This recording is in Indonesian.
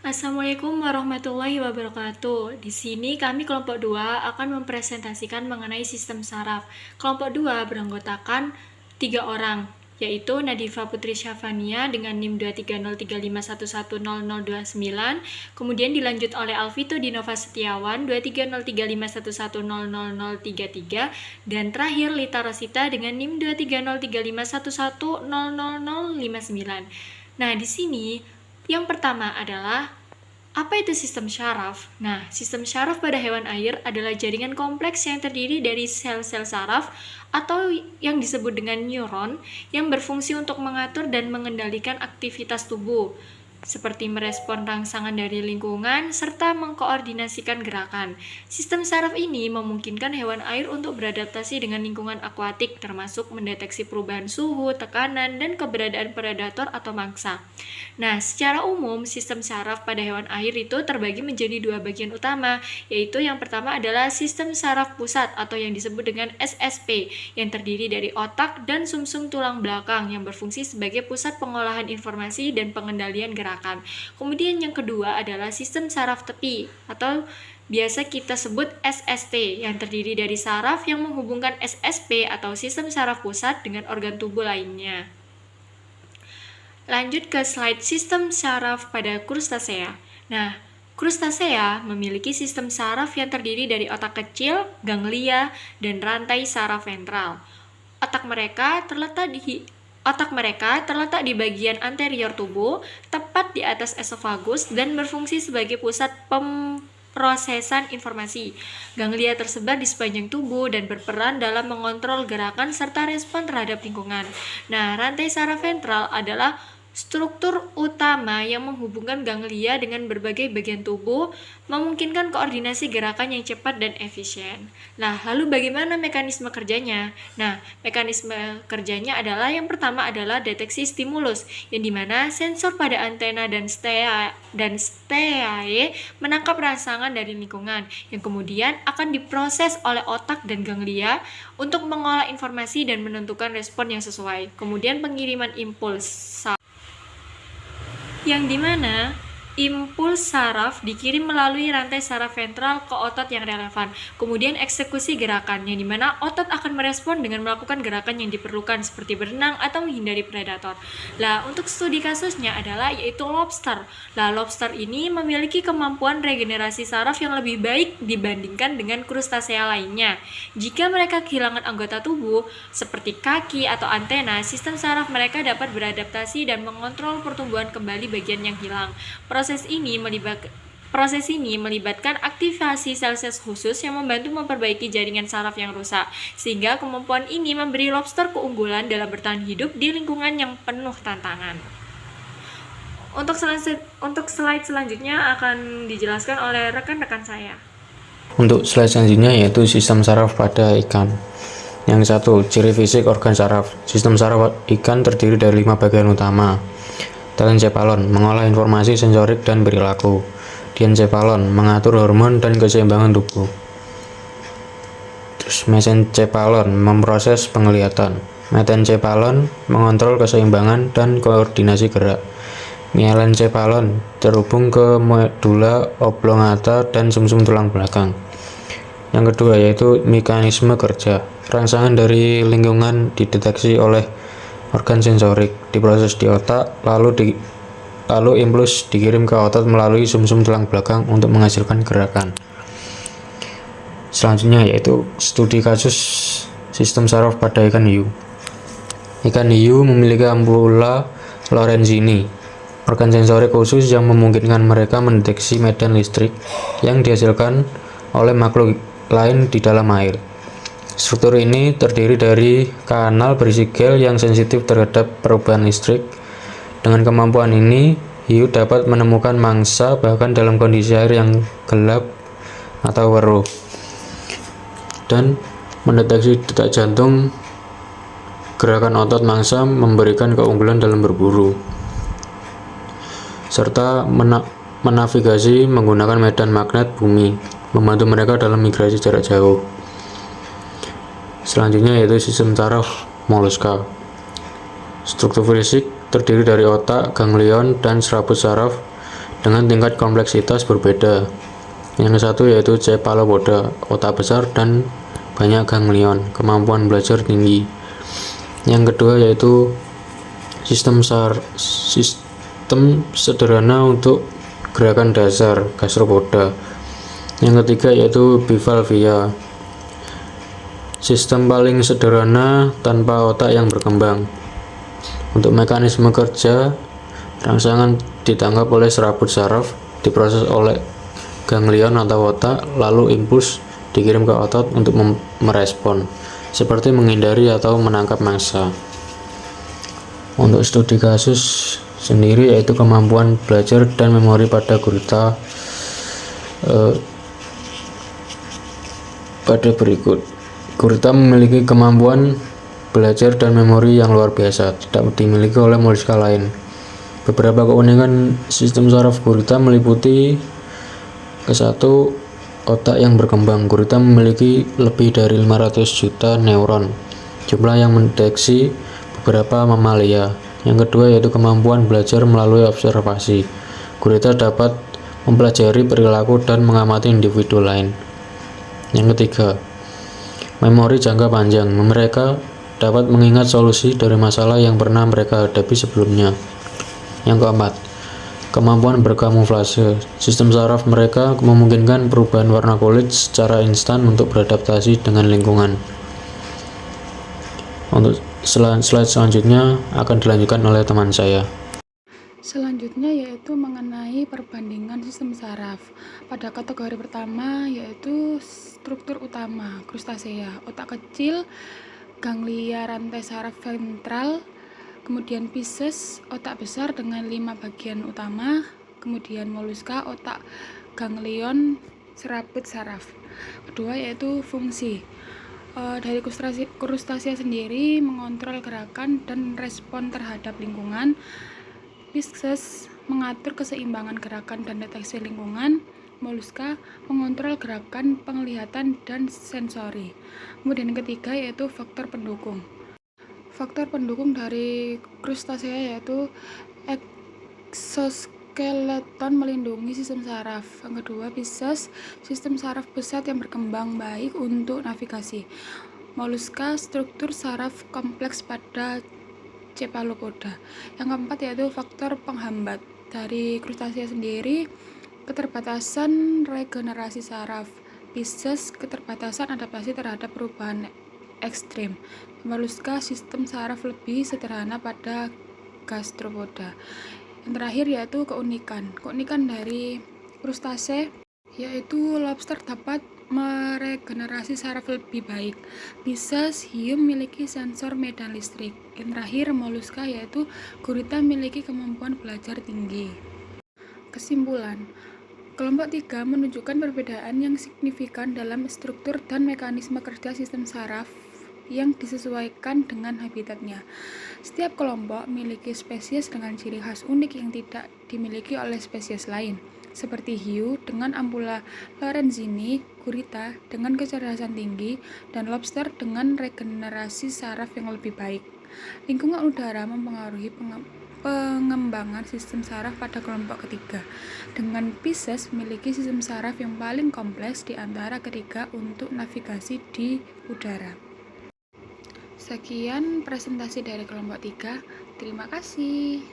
Assalamualaikum warahmatullahi wabarakatuh. Di sini kami kelompok 2 akan mempresentasikan mengenai sistem saraf. Kelompok 2 beranggotakan 3 orang, yaitu Nadifa Putri Syafania dengan NIM 23035110029, kemudian dilanjut oleh Alvito Dinova Setiawan 23051110033, dan terakhir Lita Rosita dengan NIM 23035110059. Nah, di sini yang pertama adalah apa itu sistem syaraf? Nah, sistem syaraf pada hewan air adalah jaringan kompleks yang terdiri dari sel-sel saraf atau yang disebut dengan neuron yang berfungsi untuk mengatur dan mengendalikan aktivitas tubuh, seperti merespon rangsangan dari lingkungan serta mengkoordinasikan gerakan. Sistem saraf ini memungkinkan hewan air untuk beradaptasi dengan lingkungan akuatik, termasuk mendeteksi perubahan suhu, tekanan, dan keberadaan predator atau mangsa. Nah, secara umum, sistem saraf pada hewan air itu terbagi menjadi 2 bagian utama, yaitu yang pertama adalah sistem saraf pusat atau yang disebut dengan SSP, yang terdiri dari otak dan sumsum tulang belakang yang berfungsi sebagai pusat pengolahan informasi dan pengendalian gerakan. Kemudian yang kedua adalah sistem saraf tepi atau biasa kita sebut SST, yang terdiri dari saraf yang menghubungkan SSP atau sistem saraf pusat dengan organ tubuh lainnya. Lanjut ke slide sistem saraf pada krustasea. Nah, krustasea memiliki sistem saraf yang terdiri dari otak kecil, ganglia, dan rantai saraf ventral. Otak mereka terletak di bagian anterior tubuh, tepat di atas esofagus, dan berfungsi sebagai pusat pemrosesan informasi. Ganglia tersebar di sepanjang tubuh dan berperan dalam mengontrol gerakan serta respon terhadap lingkungan. Nah, rantai saraf ventral adalah struktur utama yang menghubungkan ganglia dengan berbagai bagian tubuh, memungkinkan koordinasi gerakan yang cepat dan efisien. Nah, lalu bagaimana mekanisme kerjanya? Nah, mekanisme kerjanya adalah yang pertama adalah deteksi stimulus, yang dimana sensor pada antena dan steae menangkap rangsangan dari lingkungan, yang kemudian akan diproses oleh otak dan ganglia untuk mengolah informasi dan menentukan respon yang sesuai. Kemudian pengiriman impuls, yang dimana impuls saraf dikirim melalui rantai saraf ventral ke otot yang relevan. Kemudian eksekusi gerakan, yang dimana otot akan merespon dengan melakukan gerakan yang diperlukan seperti berenang atau menghindari predator. Nah, untuk studi kasusnya adalah yaitu lobster. Nah, lobster ini memiliki kemampuan regenerasi saraf yang lebih baik dibandingkan dengan krustasea lainnya. Jika mereka kehilangan anggota tubuh seperti kaki atau antena, sistem saraf mereka dapat beradaptasi dan mengontrol pertumbuhan kembali bagian yang hilang. Proses ini melibatkan aktivasi sel-sel khusus yang membantu memperbaiki jaringan saraf yang rusak, sehingga kemampuan ini memberi lobster keunggulan dalam bertahan hidup di lingkungan yang penuh tantangan. Untuk slide selanjutnya akan dijelaskan oleh rekan-rekan saya. Untuk slide selanjutnya yaitu sistem saraf pada ikan. Yang satu, ciri fisik organ saraf. Sistem saraf ikan terdiri dari 5 bagian utama. Telencephalon mengolah informasi sensorik dan perilaku. Diencephalon mengatur hormon dan keseimbangan tubuh. Terus mesencephalon memproses penglihatan. Metencephalon mengontrol keseimbangan dan koordinasi gerak. Mielencephalon terhubung ke medula oblongata dan sumsum tulang belakang. Yang kedua yaitu mekanisme kerja. Rangsangan dari lingkungan dideteksi oleh organ sensorik, diproses di otak, lalu impuls dikirim ke otot melalui sumsum tulang belakang untuk menghasilkan gerakan. Selanjutnya yaitu studi kasus sistem saraf pada ikan hiu. Ikan hiu memiliki ampulla Lorenzini, organ sensorik khusus yang memungkinkan mereka mendeteksi medan listrik yang dihasilkan oleh makhluk lain di dalam air. Struktur ini terdiri dari kanal berisi gel yang sensitif terhadap perubahan listrik. Dengan kemampuan ini, hiu dapat menemukan mangsa bahkan dalam kondisi air yang gelap atau keruh, dan mendeteksi detak jantung. Gerakan otot mangsa memberikan keunggulan dalam berburu, serta menavigasi menggunakan medan magnet bumi, membantu mereka dalam migrasi jarak jauh. Selanjutnya yaitu sistem saraf moluska. Struktur fisik terdiri dari otak, ganglion, dan serabut saraf dengan tingkat kompleksitas berbeda. Yang satu yaitu cephalopoda, otak besar dan banyak ganglion, kemampuan belajar tinggi. Yang kedua yaitu sistem sederhana untuk gerakan dasar, gastropoda. Yang ketiga yaitu bivalvia, sistem paling sederhana tanpa otak yang berkembang. Untuk mekanisme kerja, rangsangan ditangkap oleh serabut saraf, diproses oleh ganglion atau otak, lalu impuls dikirim ke otot untuk merespon, seperti menghindari atau menangkap mangsa. Untuk studi kasus sendiri yaitu kemampuan belajar dan memori pada gurita pada berikut. Gurita memiliki kemampuan belajar dan memori yang luar biasa, tidak dimiliki oleh moluska lain. Beberapa keunikan sistem saraf gurita meliputi ke-1, otak yang berkembang. Gurita memiliki lebih dari 500 juta neuron, jumlah yang mendeteksi beberapa mamalia. Yang kedua yaitu kemampuan belajar melalui observasi. Gurita dapat mempelajari perilaku dan mengamati individu lain. Yang ketiga, memori jangka panjang. Mereka dapat mengingat solusi dari masalah yang pernah mereka hadapi sebelumnya. Yang keempat, kemampuan berkamuflase. Sistem saraf mereka memungkinkan perubahan warna kulit secara instan untuk beradaptasi dengan lingkungan. Untuk slide selanjutnya akan dilanjutkan oleh teman saya. Selanjutnya yaitu mengenai perbandingan sistem saraf. Pada kategori pertama yaitu struktur utama, krustasea, otak kecil, ganglia rantai saraf ventral, kemudian Pisces, otak besar dengan 5 bagian utama, kemudian moluska, otak ganglion, serabut saraf. Kedua yaitu fungsi. Dari krustasea sendiri mengontrol gerakan dan respon terhadap lingkungan. Pisces mengatur keseimbangan gerakan dan deteksi lingkungan. Moluska mengontrol gerakan, penglihatan, dan sensori. Kemudian yang ketiga yaitu faktor pendukung. Faktor pendukung dari krustasea yaitu exoskeleton melindungi sistem saraf. Yang kedua Pisces, sistem saraf pusat yang berkembang baik untuk navigasi. Moluska, struktur saraf kompleks pada cephalopoda. Yang keempat yaitu faktor penghambat. Dari krustasea sendiri, keterbatasan regenerasi saraf. Pisces, keterbatasan adaptasi terhadap perubahan ekstrim. Moluska, sistem saraf lebih sederhana pada gastropoda. Yang terakhir yaitu keunikan dari krustasea yaitu lobster dapat meregenerasi saraf lebih baik. Pisces, hiu memiliki sensor medan listrik. Yang terakhir moluska yaitu gurita memiliki kemampuan belajar tinggi. Kesimpulan, kelompok 3 menunjukkan perbedaan yang signifikan dalam struktur dan mekanisme kerja sistem saraf yang disesuaikan dengan habitatnya. Setiap kelompok memiliki spesies dengan ciri khas unik yang tidak dimiliki oleh spesies lain, seperti hiu dengan ampula Lorenzini, gurita dengan kecerdasan tinggi, dan lobster dengan regenerasi saraf yang lebih baik. Lingkungan udara mempengaruhi pengembangan sistem saraf pada kelompok ketiga, dengan Pisces memiliki sistem saraf yang paling kompleks di antara ketiga untuk navigasi di udara. Sekian presentasi dari kelompok 3. Terima kasih.